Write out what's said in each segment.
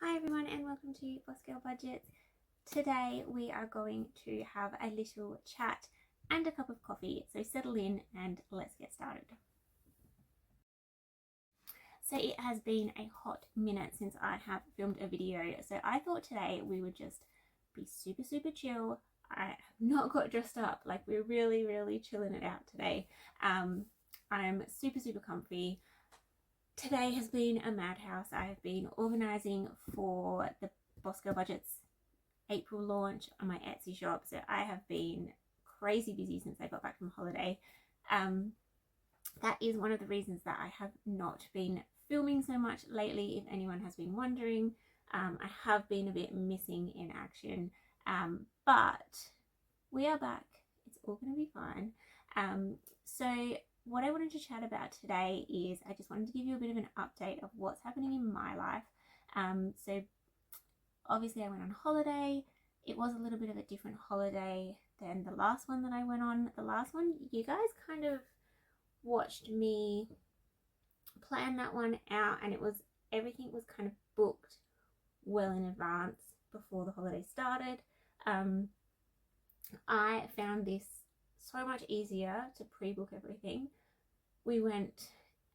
Hi everyone and welcome to Boss Girl Budget. Today we are going to have a little chat and a cup of coffee, so settle in and let's get started. So it has been a hot minute since I have filmed a video, so I thought today we would just be super chill. I have not got dressed up, like we're really chilling it out today. I'm super comfy. Today has been a madhouse. I have been organising for the Boss Girl Budget's April launch on my Etsy shop, so I have been crazy busy since I got back from holiday. That is one of the reasons that I have not been filming so much lately, if anyone has been wondering. I have been a bit missing in action, but we are back. It's all going to be fine. So what I wanted to chat about today is I just wanted to give you a bit of an update of what's happening in my life. So obviously I went on holiday. It was a little bit of a different holiday than the last one that I went on. The last one, you guys kind of watched me plan that one out, and everything was kind of booked well in advance before the holiday started. I found this so much easier to pre-book everything. We went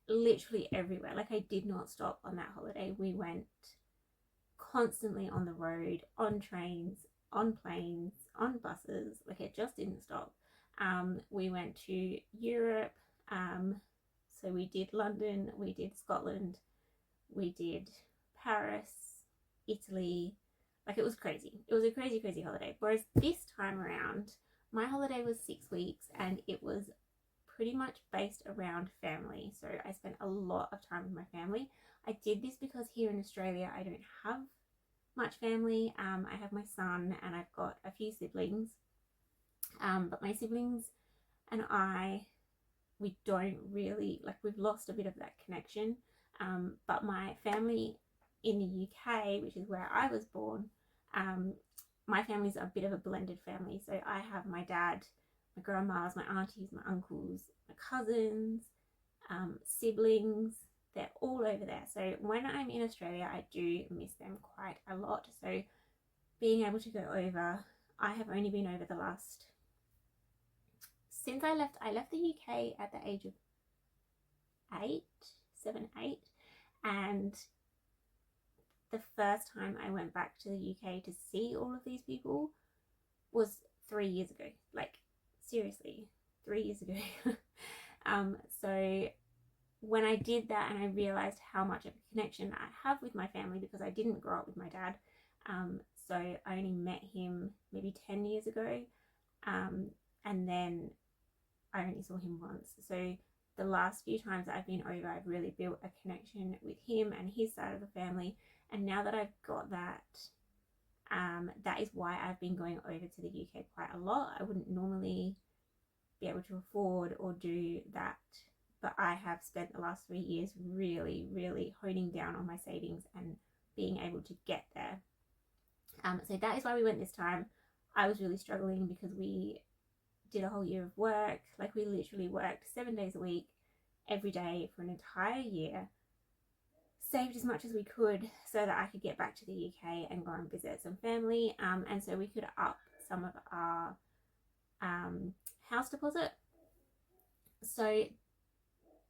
literally everywhere. Like, I did not stop on that holiday. We went constantly on the road, on trains, on planes, on buses. Like, it just didn't stop. We went to Europe. So we did London, we did Scotland, we did Paris, Italy. Like, it was crazy. It was a crazy holiday. Whereas this time around, my holiday was 6 weeks and it was pretty much based around family. So I spent a lot of time with my family. I did this because here in Australia I don't have much family. I have my son and I've got a few siblings. But my siblings and I, we don't really, like, we've lost a bit of that connection. But my family in the UK, which is where I was born, my family's a bit of a blended family. So I have my dad, my grandmas, my aunties, my uncles, my cousins, siblings. They're all over there. So when I'm in Australia, I do miss them quite a lot. So being able to go over, I have only been over since I left the UK at the age of 7, 8, and the first time I went back to the UK to see all of these people was 3 years ago. Like, seriously, 3 years ago. So when I did that and I realized how much of a connection I have with my family, because I didn't grow up with my dad, so I only met him maybe 10 years ago, and then I only saw him once. So the last few times that I've been over, I've really built a connection with him and his side of the family. And now that I've got that, that is why I've been going over to the UK quite a lot. I wouldn't normally be able to afford or do that, but I have spent the last 3 years really honing down on my savings and being able to get there. So that is why we went this time. I was really struggling because we did a whole year of work. Like, we literally worked 7 days a week, every day for an entire year, saved as much as we could so that I could get back to the UK and go and visit some family, and so we could up some of our house deposit. So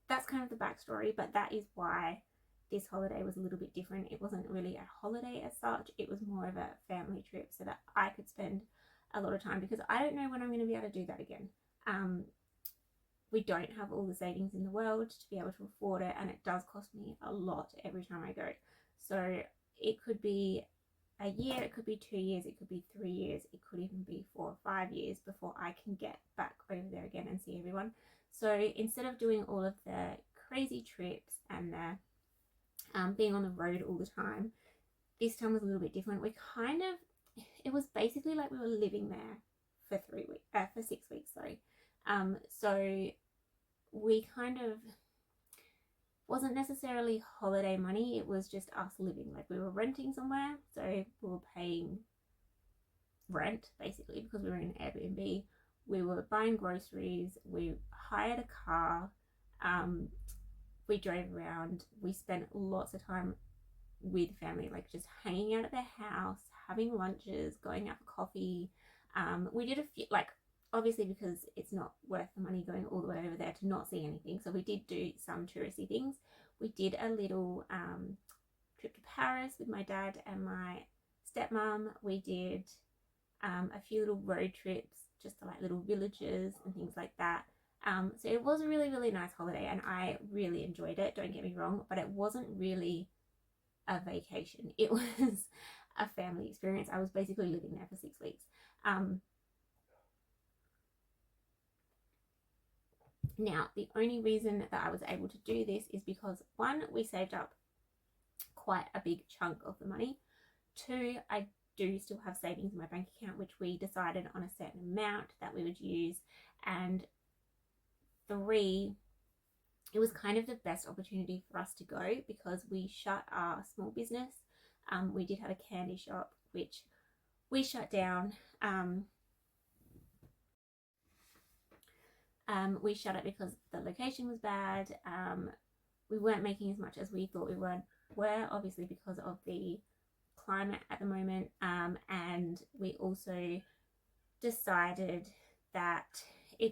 that's kind of the backstory, but that is why this holiday was a little bit different. It wasn't really a holiday as such. It was more of a family trip so that I could spend a lot of time, because I don't know when I'm going to be able to do that again. We don't have all the savings in the world to be able to afford it, and it does cost me a lot every time I go. So it could be a year, it could be 2 years, it could be 3 years, it could even be 4 or 5 years before I can get back over there again and see everyone. So instead of doing all of the crazy trips and the being on the road all the time, this time was a little bit different. It was basically like we were living there for 6 weeks, sorry. So we kind of wasn't necessarily holiday money, it was just us living. Like, we were renting somewhere, so we were paying rent basically because we were in Airbnb we were buying groceries, we hired a car, we drove around, we spent lots of time with family, like just hanging out at their house, having lunches, going out for coffee. We did a few, like, obviously because it's not worth the money going all the way over there to not see anything, so we did do some touristy things. We did a little trip to Paris with my dad and my stepmom. We did a few little road trips just to like little villages and things like that. So it was a really, really nice holiday and I really enjoyed it, don't get me wrong, but it wasn't really a vacation. It was a family experience. I was basically living there for 6 weeks. Now, the only reason that I was able to do this is because, one, we saved up quite a big chunk of the money. Two, I do still have savings in my bank account, which we decided on a certain amount that we would use. And three, it was kind of the best opportunity for us to go because we shut our small business. We did have a candy shop, which we shut down. We shut it because the location was bad. We weren't making as much as we thought we were obviously because of the climate at the moment. And we also decided that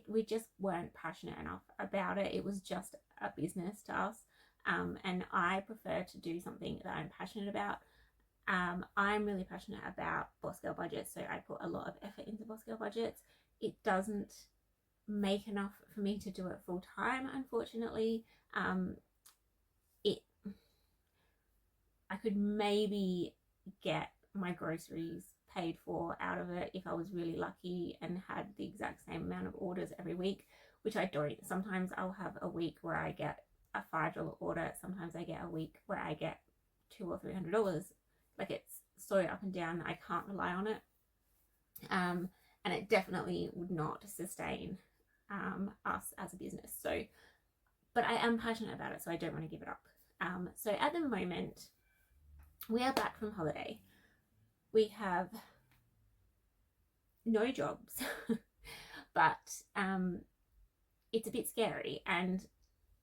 we just weren't passionate enough about it. It was just a business to us. And I prefer to do something that I'm passionate about. I'm really passionate about Boss Girl Budgets, so I put a lot of effort into Boss Girl Budgets. It doesn't make enough for me to do it full time, unfortunately. I could maybe get my groceries paid for out of it if I was really lucky and had the exact same amount of orders every week, which I don't. Sometimes I'll have a week where I get a $5 order. Sometimes I get a week where I get $200 or $300. Like, it's so up and down that I can't rely on it. And it definitely would not sustain us as a business. So, but I am passionate about it, so I don't want to give it up. So at the moment, we are back from holiday. We have no jobs, but it's a bit scary, and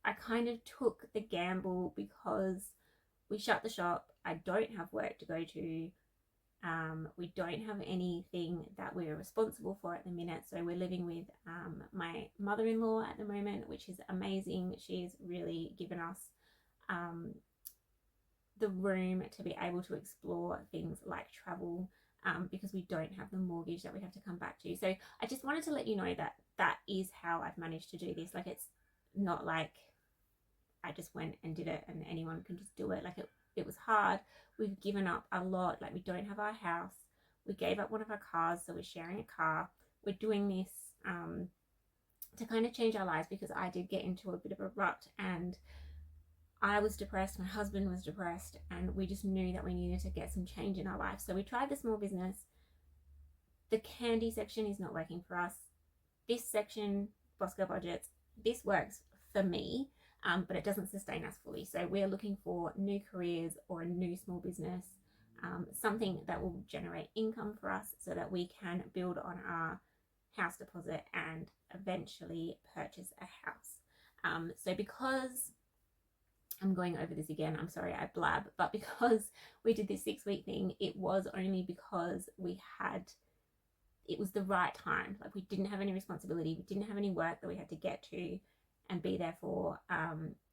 I kind of took the gamble because we shut the shop. I don't have work to go to. We don't have anything that we're responsible for at the minute, so we're living with my mother-in-law at the moment, which is amazing. She's really given us the room to be able to explore things like travel, because we don't have the mortgage that we have to come back to. So I just wanted to let you know that that is how I've managed to do this. Like, it's not like I just went and did it and anyone can just do it. Like, it was hard. We've given up a lot. Like, we don't have our house. We gave up one of our cars, so we're sharing a car. We're doing this to kind of change our lives because I did get into a bit of a rut and I was depressed, my husband was depressed, and we just knew that we needed to get some change in our life. So we tried the small business. The candy section is not working for us. This section, Boss Girl Budgets, this works for me, but it doesn't sustain us fully. So we're looking for new careers or a new small business, something that will generate income for us so that we can build on our house deposit and eventually purchase a house. So because I'm going over this again, I'm sorry I blab, but because we did this 6-week thing, it was only because it was the right time. Like, we didn't have any responsibility, we didn't have any work that we had to get to and be there for.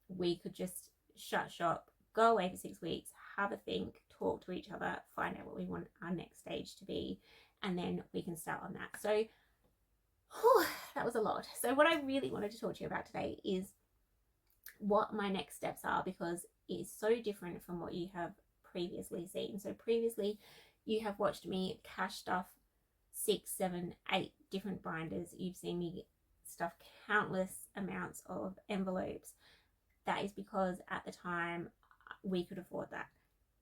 We could just shut shop, go away for 6 weeks, have a think, talk to each other, find out what we want our next stage to be, and then we can start on that. So that was a lot. So what I really wanted to talk to you about today is what my next steps are, because it is so different from what you have previously seen. So previously you have watched me cash stuff 6, 7, 8 different binders. You've seen me stuff countless amounts of envelopes. That is because at the time we could afford that.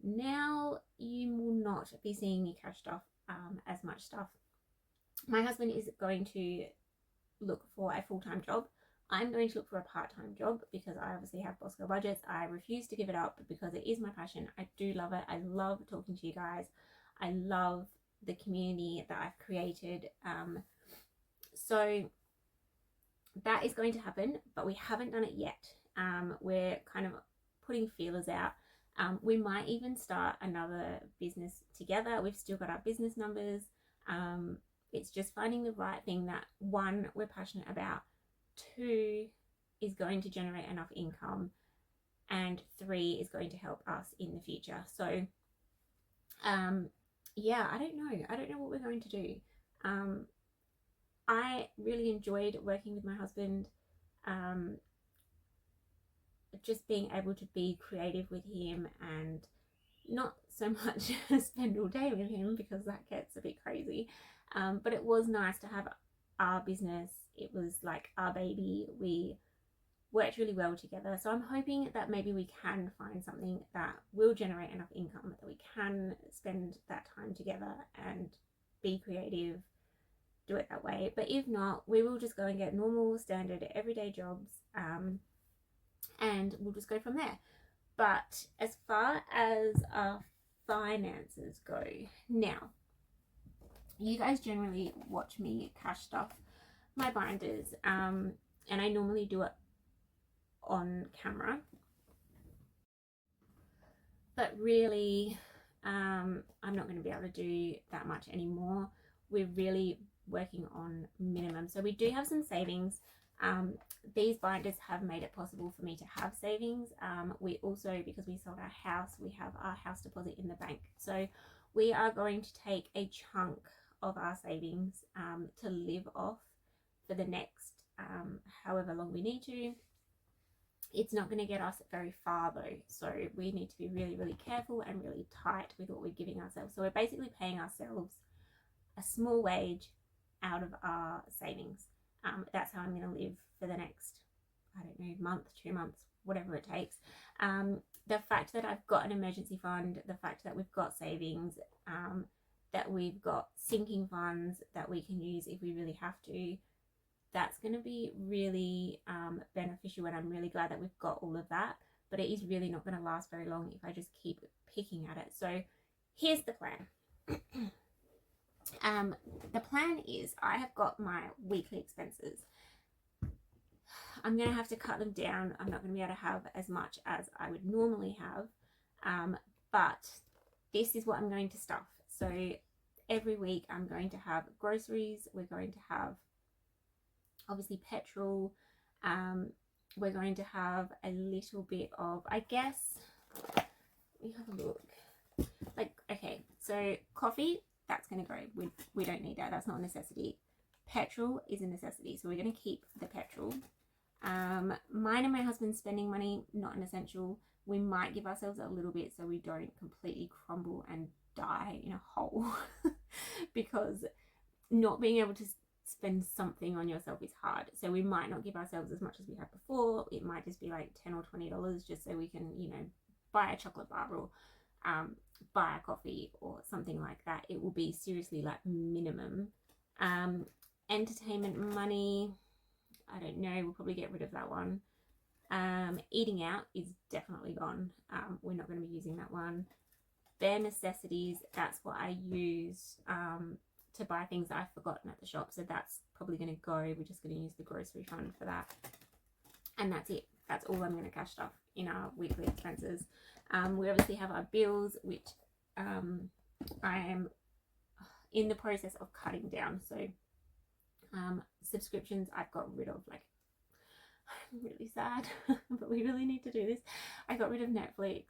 Now you will not be seeing me cash stuff as much stuff. My husband is going to look for a full-time job. I'm going to look for a part-time job because I obviously have Boss Girl Budgets. I refuse to give it up because it is my passion. I do love it. I love talking to you guys. I love the community that I've created. So that is going to happen, but we haven't done it yet. We're kind of putting feelers out. We might even start another business together. We've still got our business numbers. It's just finding the right thing that, one, we're passionate about, two, is going to generate enough income, and three, is going to help us in the future. So yeah, I don't know what we're going to do. I really enjoyed working with my husband, just being able to be creative with him and not so much spend all day with him, because that gets a bit crazy. But it was nice to have our business. It was like our baby. We worked really well together. So I'm hoping that maybe we can find something that will generate enough income that we can spend that time together and be creative, do it that way. But if not, we will just go and get normal, standard, everyday jobs, and we'll just go from there. But as far as our finances go, now, you guys generally watch me cash stuff my binders, and I normally do it on camera, but really I'm not going to be able to do that much anymore. We're really working on minimum. So we do have some savings. These binders have made it possible for me to have savings. We also, because we sold our house, we have our house deposit in the bank. So we are going to take a chunk of our savings to live off for the next however long we need to. It's not going to get us very far though, so we need to be really, really careful and really tight with what we're giving ourselves. So we're basically paying ourselves a small wage out of our savings. That's how I'm going to live for the next, I don't know, month, 2 months, whatever it takes. The fact that I've got an emergency fund, the fact that we've got savings, that we've got sinking funds that we can use if we really have to, that's going to be really beneficial, and I'm really glad that we've got all of that. But it is really not going to last very long if I just keep picking at it. So here's the plan. The plan is, I have got my weekly expenses. I'm going to have to cut them down. I'm not going to be able to have as much as I would normally have, but this is what I'm going to stuff. So every week I'm going to have groceries. We're going to have obviously petrol. We're going to have a little bit of, I guess, let me have a look. Like, okay, so coffee, that's going to go. We don't need that. That's not a necessity. Petrol is a necessity, so we're going to keep the petrol. Mine and my husband's spending money, not an essential. We might give ourselves a little bit so we don't completely crumble and die in a hole because not being able to spend something on yourself is hard. So we might not give ourselves as much as we had before. It might just be like $10 or $20 just so we can, you know, buy a chocolate bar or buy a coffee or something like that. It will be seriously like minimum. Entertainment money, I don't know, we'll probably get rid of that one. Eating out is definitely gone. We're not going to be using that one. Bare necessities, that's what I use to buy things that I've forgotten at the shop, so that's probably going to go. We're just going to use the grocery fund for that, and that's it. That's all I'm going to cash stuff in our weekly expenses. We obviously have our bills, which I am in the process of cutting down. So subscriptions I've got rid of. Like, I'm really sad but we really need to do this. I got rid of Netflix,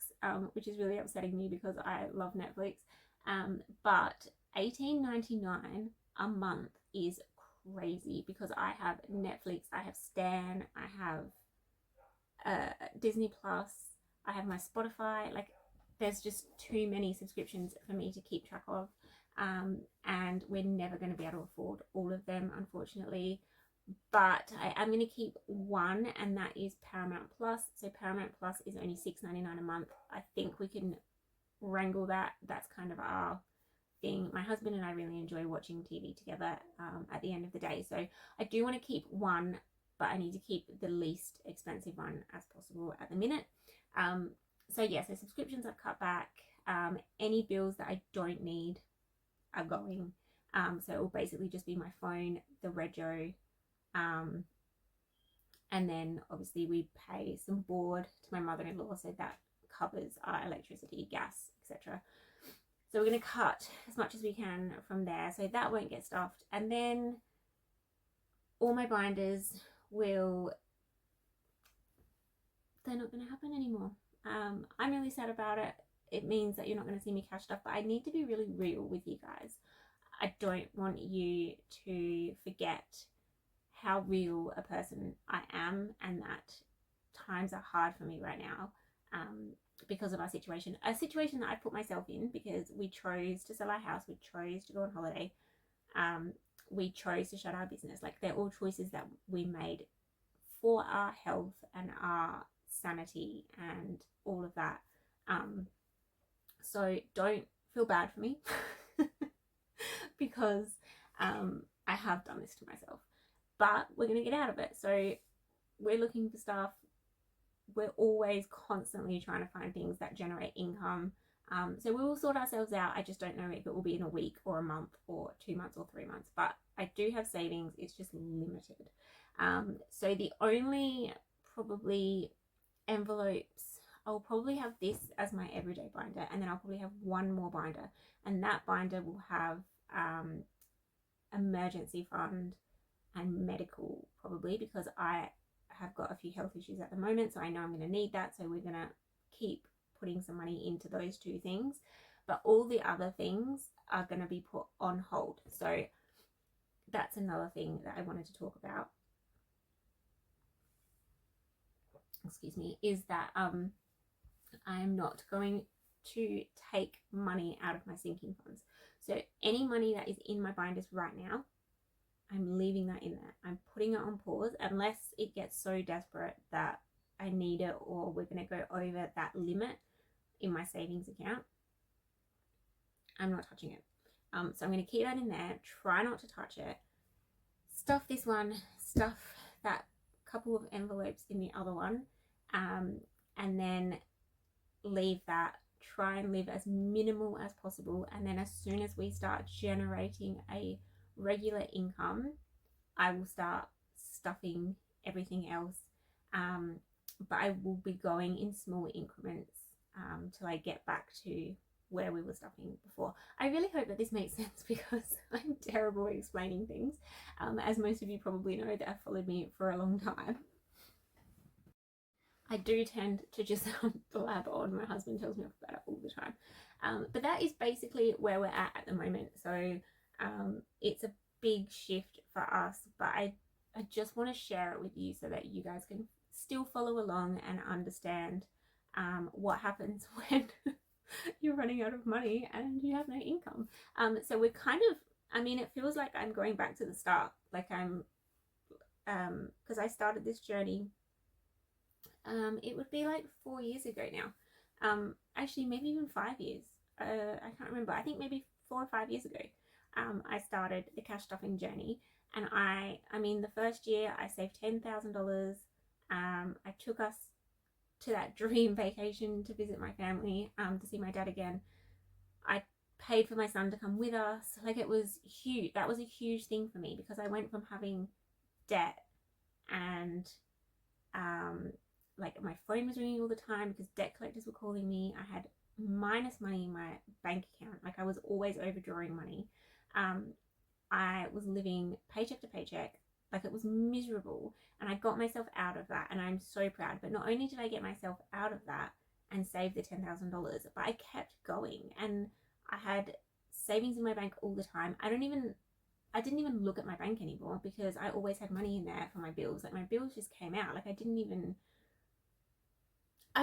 which is really upsetting me because I love Netflix, but $18.99 a month is crazy because I have Netflix, I have Stan, I have Disney Plus, I have my Spotify. Like, there's just too many subscriptions for me to keep track of, and we're never going to be able to afford all of them, unfortunately. But I am going to keep one, and that is Paramount Plus. So Paramount Plus is only $6.99 a month. I think we can wrangle that. That's kind of our thing. My husband and I really enjoy watching TV together at the end of the day. So I do want to keep one, but I need to keep the least expensive one as possible at the minute. So yeah, so subscriptions I've cut back. Any bills that I don't need are going. So it will basically just be my phone, the rego, and then obviously we pay some board to my mother-in-law, so that covers our electricity, gas, etc. So we're going to cut as much as we can from there, so that won't get stuffed. And then all my binders they're not going to happen anymore. I'm really sad about it. It means that you're not going to see me cash stuff, but I need to be really real with you guys. I don't want you to forget how real a person I am, and that times are hard for me right now, because of our situation. A situation that I put myself in, because we chose to sell our house, we chose to go on holiday, we chose to shut our business. Like, they're all choices that we made for our health and our sanity and all of that. So don't feel bad for me because I have done this to myself, but we're going to get out of it. So we're looking for stuff. We're always constantly trying to find things that generate income. So we will sort ourselves out. I just don't know if it will be in a week or a month or 2 months or 3 months, but I do have savings. It's just limited. So the only probably envelopes, I'll probably have this as my everyday binder, and then I'll probably have one more binder, and that binder will have emergency fund and medical, probably, because I have got a few health issues at the moment, so I know I'm going to need that. So we're going to keep putting some money into those two things, but all the other things are going to be put on hold. So that's another thing that I wanted to talk about, excuse me, is that I'm not going to take money out of my sinking funds. So any money that is in my binders right now, I'm leaving that in there. I'm putting it on pause unless it gets so desperate that I need it, or we're going to go over that limit in my savings account. I'm not touching it. So I'm going to keep that in there. Try not to touch it. Stuff this one. Stuff that couple of envelopes in the other one. And then leave that. Try and live as minimal as possible. And then as soon as we start generating a regular income, I will start stuffing everything else. But I will be going in small increments till I get back to where we were stuffing before. I really hope that this makes sense, because I'm terrible at explaining things, as most of you probably know that have followed me for a long time. I do tend to just blab on. My husband tells me off about it all the time. But that is basically where we're at the moment. So it's a big shift for us, but I just want to share it with you so that you guys can still follow along and understand what happens when you're running out of money and you have no income. So we're kind of, I mean, it feels like I'm going back to the start. Like I'm, because I started this journey, it would be like 4 years ago now. Actually, maybe even 5 years. I can't remember. I think maybe 4 or 5 years ago, I started the cash stuffing journey. And I mean, the first year I saved $10,000. I took us to that dream vacation to visit my family, to see my dad again. I paid for my son to come with us. Like, it was huge. That was a huge thing for me, because I went from having debt and like my phone was ringing all the time because debt collectors were calling me. I had minus money in my bank account. Like, I was always overdrawing money. I was living paycheck to paycheck. Like, it was miserable, and I got myself out of that, and I'm so proud. But not only did I get myself out of that and save the $10,000, but I kept going, and I had savings in my bank all the time. I didn't even look at my bank anymore, because I always had money in there for my bills. Like, my bills just came out. Like, I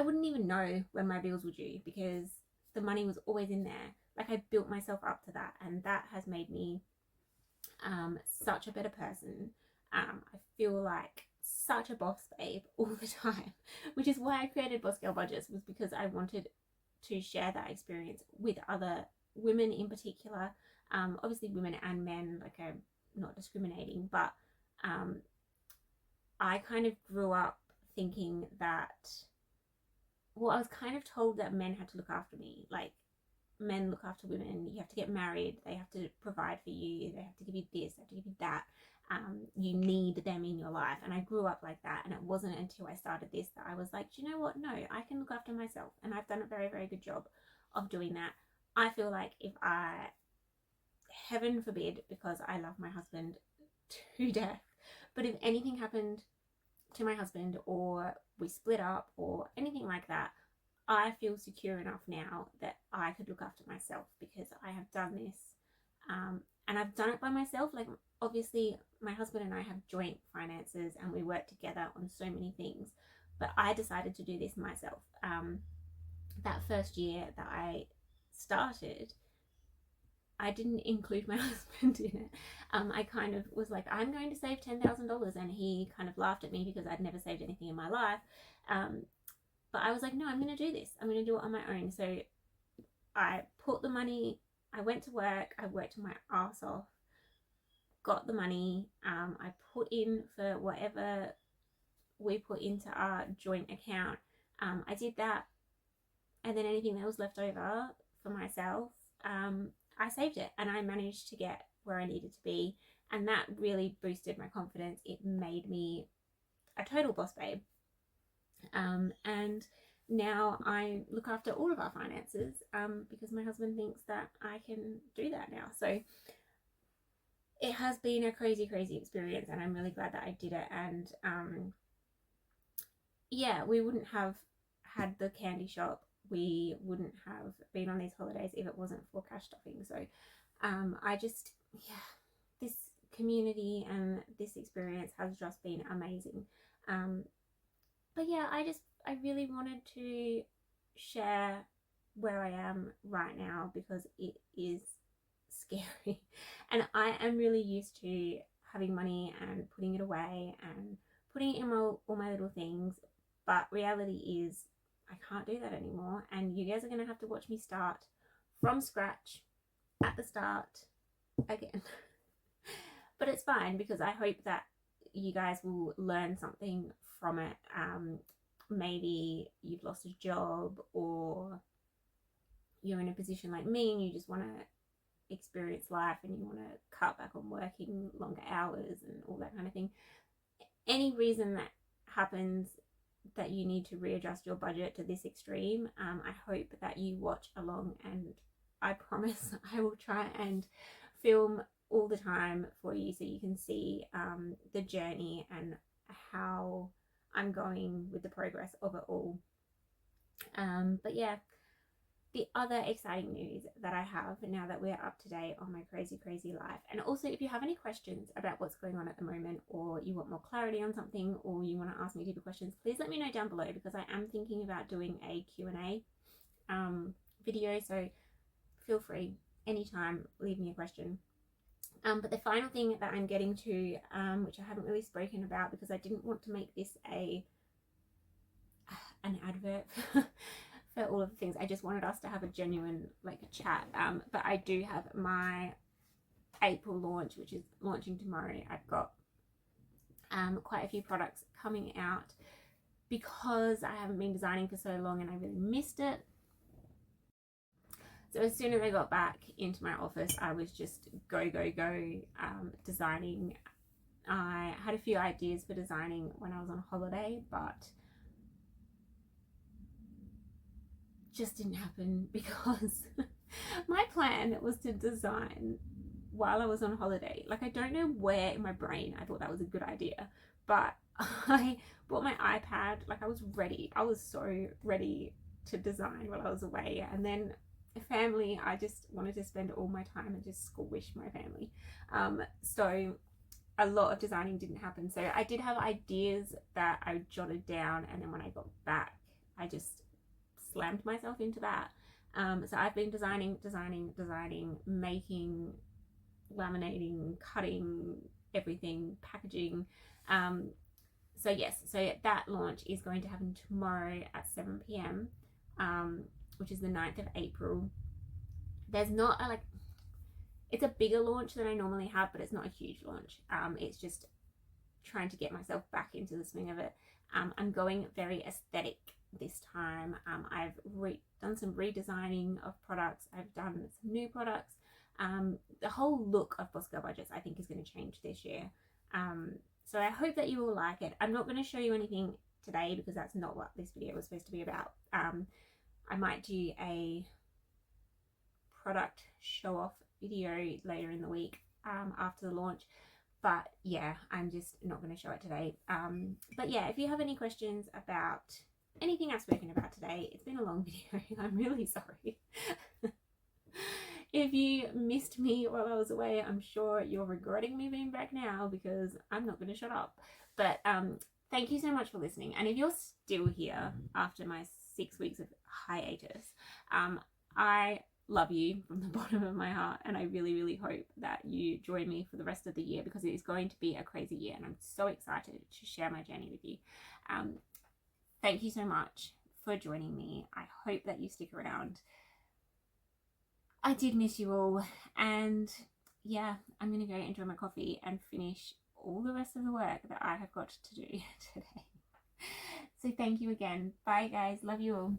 wouldn't even know when my bills were due, because the money was always in there. Like, I built myself up to that, and that has made me such a better person. I feel like such a boss babe all the time, which is why I created Boss Girl Budgets, was because I wanted to share that experience with other women in particular. Obviously women and men, like, I'm not discriminating, but I kind of grew up thinking that, well, I was kind of told that men had to look after me. Like, men look after women. You have to get married. They have to provide for you. They have to give you this. They have to give you that. You need them in your life. And I grew up like that. And it wasn't until I started this that I was like, do you know what? No, I can look after myself. And I've done a very, very good job of doing that. I feel like if I, heaven forbid, because I love my husband to death, but if anything happened to my husband or we split up or anything like that, I feel secure enough now that I could look after myself because I have done this. And I've done it by myself. Like, obviously, my husband and I have joint finances and we work together on so many things. But I decided to do this myself. That first year that I started, I didn't include my husband in it. I kind of was like, I'm going to save $10,000. And he kind of laughed at me because I'd never saved anything in my life. But I was like, no, I'm going to do this. I'm going to do it on my own. So I put the money, I went to work, I worked my ass off, got the money, I put in for whatever we put into our joint account. I did that. And then anything that was left over for myself, I saved it and I managed to get where I needed to be. And that really boosted my confidence. It made me a total boss babe. And now I look after all of our finances because my husband thinks that I can do that now. So it has been a crazy, crazy experience and I'm really glad that I did it. And yeah, we wouldn't have had the candy shop. We wouldn't have been on these holidays if it wasn't for cash stuffing. So I just, yeah, this community and this experience has just been amazing. But yeah, I really wanted to share where I am right now because it is scary. And I am really used to having money and putting it away and putting it in all my little things. But reality is I can't do that anymore. And you guys are going to have to watch me start from scratch at the start again. But it's fine because I hope that you guys will learn something from it. Maybe you've lost a job or you're in a position like me and you just want to experience life and you want to cut back on working longer hours and all that kind of thing. Any reason that happens that you need to readjust your budget to this extreme, I hope that you watch along, and I promise I will try and film all the time for you so you can see the journey and how I'm going with the progress of it all. But yeah, the other exciting news that I have now that we're up to date on my crazy, crazy life, and also if you have any questions about what's going on at the moment, or you want more clarity on something, or you want to ask me deeper questions, please let me know down below because I am thinking about doing a Q&A video, so feel free anytime, leave me a question. But the final thing that I'm getting to, which I haven't really spoken about because I didn't want to make this an advert for all of the things. I just wanted us to have a genuine chat. But I do have my April launch, which is launching tomorrow. I've got quite a few products coming out because I haven't been designing for so long and I really missed it. So as soon as I got back into my office, I was just go designing. I had a few ideas for designing when I was on holiday, but just didn't happen because my plan was to design while I was on holiday. I don't know where in my brain I thought that was a good idea, but I bought my iPad. I was ready. I was so ready to design while I was away. And then family, I just wanted to spend all my time and just squish my family. So a lot of designing didn't happen. So I did have ideas that I jotted down, and then when I got back, I just slammed myself into that. So I've been designing, making, laminating, cutting, everything, packaging. So yes, so that launch is going to happen tomorrow at 7 p.m. Which is the 9th of April. There's not it's a bigger launch than I normally have, but it's not a huge launch. It's just trying to get myself back into the swing of it. I'm going very aesthetic this time. I've done some redesigning of products. I've done some new products. The whole look of Boss Girl Budgets I think is going to change this year. So I hope that you will like it. I'm not going to show you anything today because that's not what this video was supposed to be about. I might do a product show off video later in the week after the launch, but yeah, I'm just not going to show it today. But yeah, if you have any questions about anything I've spoken about today, it's been a long video. I'm really sorry. If you missed me while I was away, I'm sure you're regretting me being back now because I'm not going to shut up. But thank you so much for listening. And if you're still here after my 6 weeks of hiatus, I love you from the bottom of my heart, and I really, really hope that you join me for the rest of the year because it is going to be a crazy year, and I'm so excited to share my journey with you. Thank you so much for joining me. I hope that you stick around. I did miss you all, and yeah, I'm gonna go enjoy my coffee and finish all the rest of the work that I have got to do today. So thank you again. Bye guys, love you all.